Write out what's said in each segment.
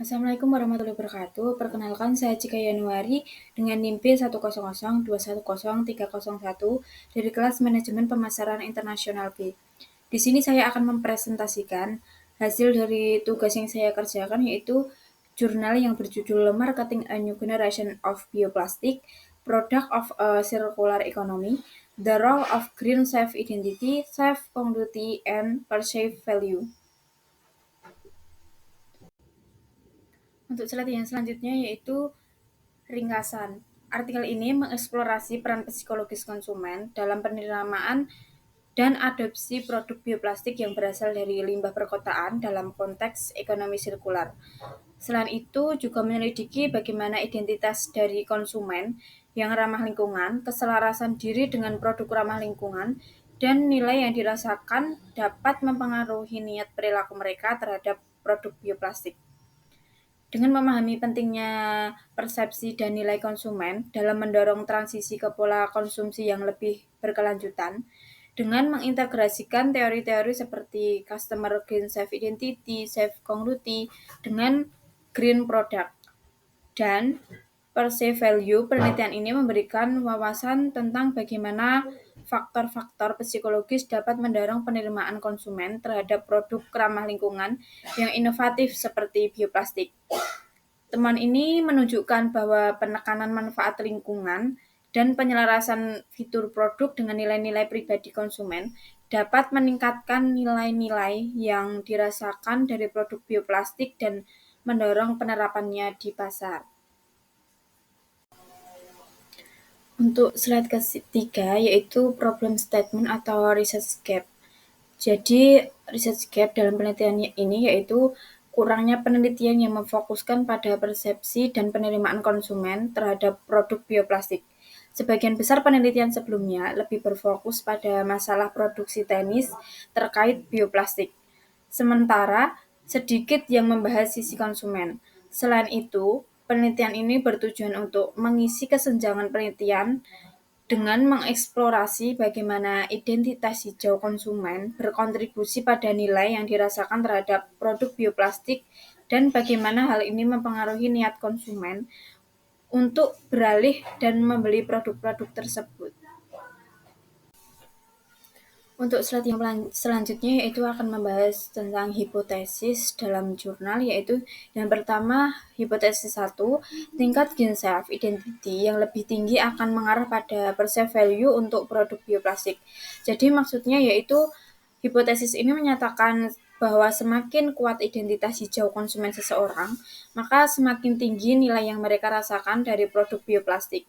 Assalamualaikum warahmatullahi wabarakatuh. Perkenalkan, saya Cika Yanuari dengan NIM B100210301 dari kelas Manajemen Pemasaran Internasional B. Di sini saya akan mempresentasikan hasil dari tugas yang saya kerjakan, yaitu jurnal yang berjudul Marketing a New Generation of Bioplastic, Product of a Circular Economy, The Role of Green Safe Identity, Safe Congruity, and Perceived Value. Untuk slide yang selanjutnya yaitu ringkasan. Artikel ini mengeksplorasi peran psikologis konsumen dalam penerimaan dan adopsi produk bioplastik yang berasal dari limbah perkotaan dalam konteks ekonomi sirkular. Selain itu, juga menyelidiki bagaimana identitas dari konsumen yang ramah lingkungan, keselarasan diri dengan produk ramah lingkungan, dan nilai yang dirasakan dapat mempengaruhi niat perilaku mereka terhadap produk bioplastik. Dengan memahami pentingnya persepsi dan nilai konsumen dalam mendorong transisi ke pola konsumsi yang lebih berkelanjutan, dengan mengintegrasikan teori-teori seperti Customer Green Safe Identity, Safe Congruity, dengan Green Product, dan Perceived Value, penelitian ini memberikan wawasan tentang bagaimana faktor-faktor psikologis dapat mendorong penerimaan konsumen terhadap produk ramah lingkungan yang inovatif seperti bioplastik. Temuan ini menunjukkan bahwa penekanan manfaat lingkungan dan penyelarasan fitur produk dengan nilai-nilai pribadi konsumen dapat meningkatkan nilai-nilai yang dirasakan dari produk bioplastik dan mendorong penerapannya di pasar. Untuk slide ketiga yaitu problem statement atau research gap. Jadi research gap dalam penelitian ini yaitu kurangnya penelitian yang memfokuskan pada persepsi dan penerimaan konsumen terhadap produk bioplastik. Sebagian besar penelitian sebelumnya lebih berfokus pada masalah produksi teknis terkait bioplastik, sementara sedikit yang membahas sisi konsumen. Selain itu, penelitian ini bertujuan untuk mengisi kesenjangan penelitian dengan mengeksplorasi bagaimana identitas hijau konsumen berkontribusi pada nilai yang dirasakan terhadap produk bioplastik dan bagaimana hal ini mempengaruhi niat konsumen untuk beralih dan membeli produk-produk tersebut. Untuk slide yang selanjutnya yaitu akan membahas tentang hipotesis dalam jurnal, yaitu yang pertama hipotesis 1, tingkat Green Safe Identity yang lebih tinggi akan mengarah pada perceived value untuk produk bioplastik. Jadi maksudnya yaitu hipotesis ini menyatakan bahwa semakin kuat identitas hijau konsumen seseorang, maka semakin tinggi nilai yang mereka rasakan dari produk bioplastik.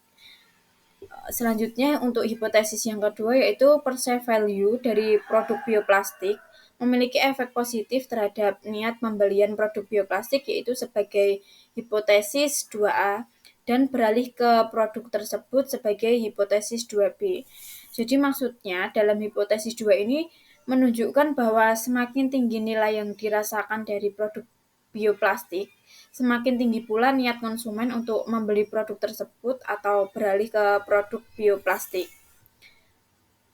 Selanjutnya untuk hipotesis yang kedua yaitu perceived value dari produk bioplastik memiliki efek positif terhadap niat pembelian produk bioplastik, yaitu sebagai hipotesis 2A, dan beralih ke produk tersebut sebagai hipotesis 2B. Jadi maksudnya dalam hipotesis 2 ini menunjukkan bahwa semakin tinggi nilai yang dirasakan dari produk bioplastik, semakin tinggi pula niat konsumen untuk membeli produk tersebut atau beralih ke produk bioplastik.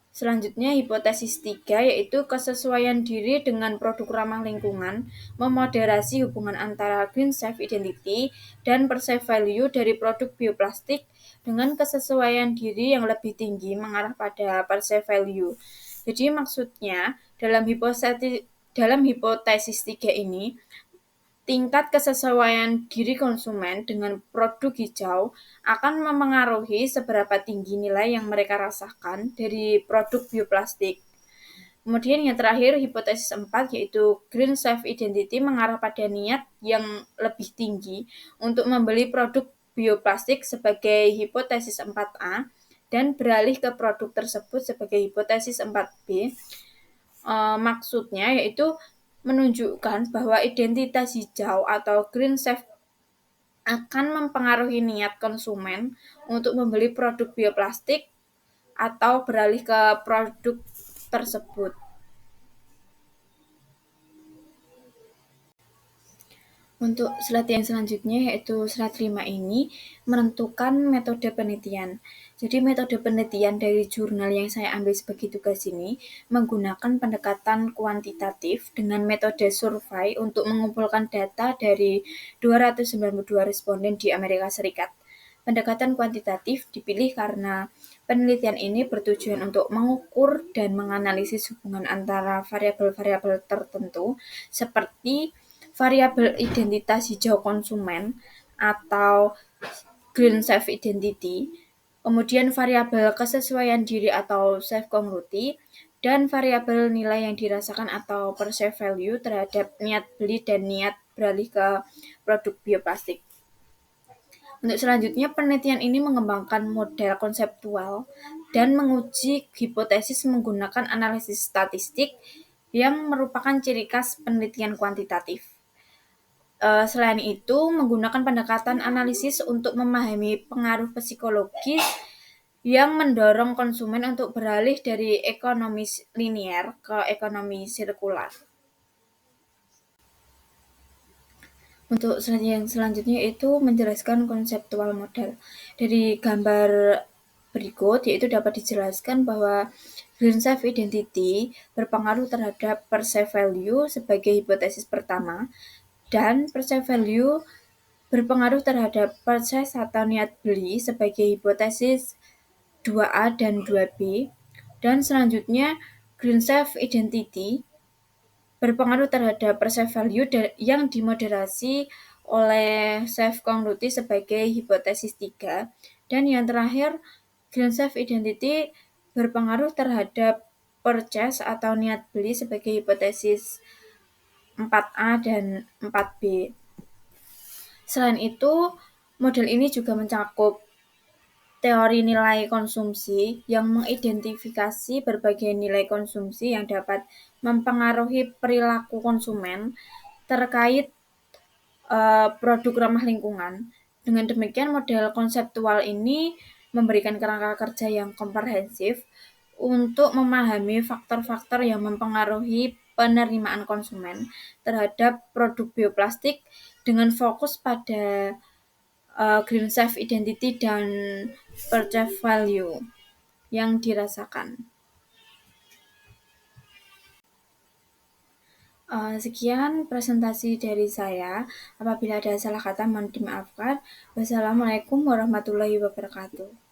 Selanjutnya, hipotesis 3 yaitu kesesuaian diri dengan produk ramah lingkungan memoderasi hubungan antara Green Safe Identity dan Perceived Value dari produk bioplastik dengan kesesuaian diri yang lebih tinggi mengarah pada Perceived Value. Jadi maksudnya dalam hipotesis 3 ini, tingkat kesesuaian diri konsumen dengan produk hijau akan memengaruhi seberapa tinggi nilai yang mereka rasakan dari produk bioplastik. Kemudian yang terakhir, hipotesis 4 yaitu Green Safe Identity mengarah pada niat yang lebih tinggi untuk membeli produk bioplastik sebagai hipotesis 4A dan beralih ke produk tersebut sebagai hipotesis 4B. Maksudnya yaitu menunjukkan bahwa identitas hijau atau Green Safe akan mempengaruhi niat konsumen untuk membeli produk bioplastik atau beralih ke produk tersebut. Untuk slide yang selanjutnya yaitu slide 5 ini menentukan metode penelitian. Jadi metode penelitian dari jurnal yang saya ambil sebagai tugas ini menggunakan pendekatan kuantitatif dengan metode survei untuk mengumpulkan data dari 292 responden di Amerika Serikat. Pendekatan kuantitatif dipilih karena penelitian ini bertujuan untuk mengukur dan menganalisis hubungan antara variabel-variabel tertentu seperti variabel identitas hijau konsumen atau green safe identity, kemudian variabel kesesuaian diri atau safe congruity, dan variabel nilai yang dirasakan atau perceived value terhadap niat beli dan niat beralih ke produk bioplastik. Untuk selanjutnya, penelitian ini mengembangkan model konseptual dan menguji hipotesis menggunakan analisis statistik yang merupakan ciri khas penelitian kuantitatif. Selain itu, menggunakan pendekatan analisis untuk memahami pengaruh psikologis yang mendorong konsumen untuk beralih dari ekonomi linier ke ekonomi sirkular. Untuk slide yang selanjutnya itu menjelaskan konseptual model. Dari gambar berikut yaitu dapat dijelaskan bahwa green safe identity berpengaruh terhadap perceived value sebagai hipotesis pertama dan perceived value berpengaruh terhadap purchase atau niat beli sebagai hipotesis 2A dan 2B, dan selanjutnya green safe identity berpengaruh terhadap perceived value yang dimoderasi oleh safe congruity sebagai hipotesis 3, dan yang terakhir green safe identity berpengaruh terhadap purchase atau niat beli sebagai hipotesis 4A dan 4B. Selain itu, model ini juga mencakup teori nilai konsumsi yang mengidentifikasi berbagai nilai konsumsi yang dapat mempengaruhi perilaku konsumen terkait produk ramah lingkungan. Dengan demikian, model konseptual ini memberikan kerangka kerja yang komprehensif untuk memahami faktor-faktor yang mempengaruhi penerimaan konsumen terhadap produk bioplastik dengan fokus pada green safe identity dan perceived value yang dirasakan. Sekian presentasi dari saya. Apabila ada salah kata mohon dimaafkan. Wassalamualaikum warahmatullahi wabarakatuh.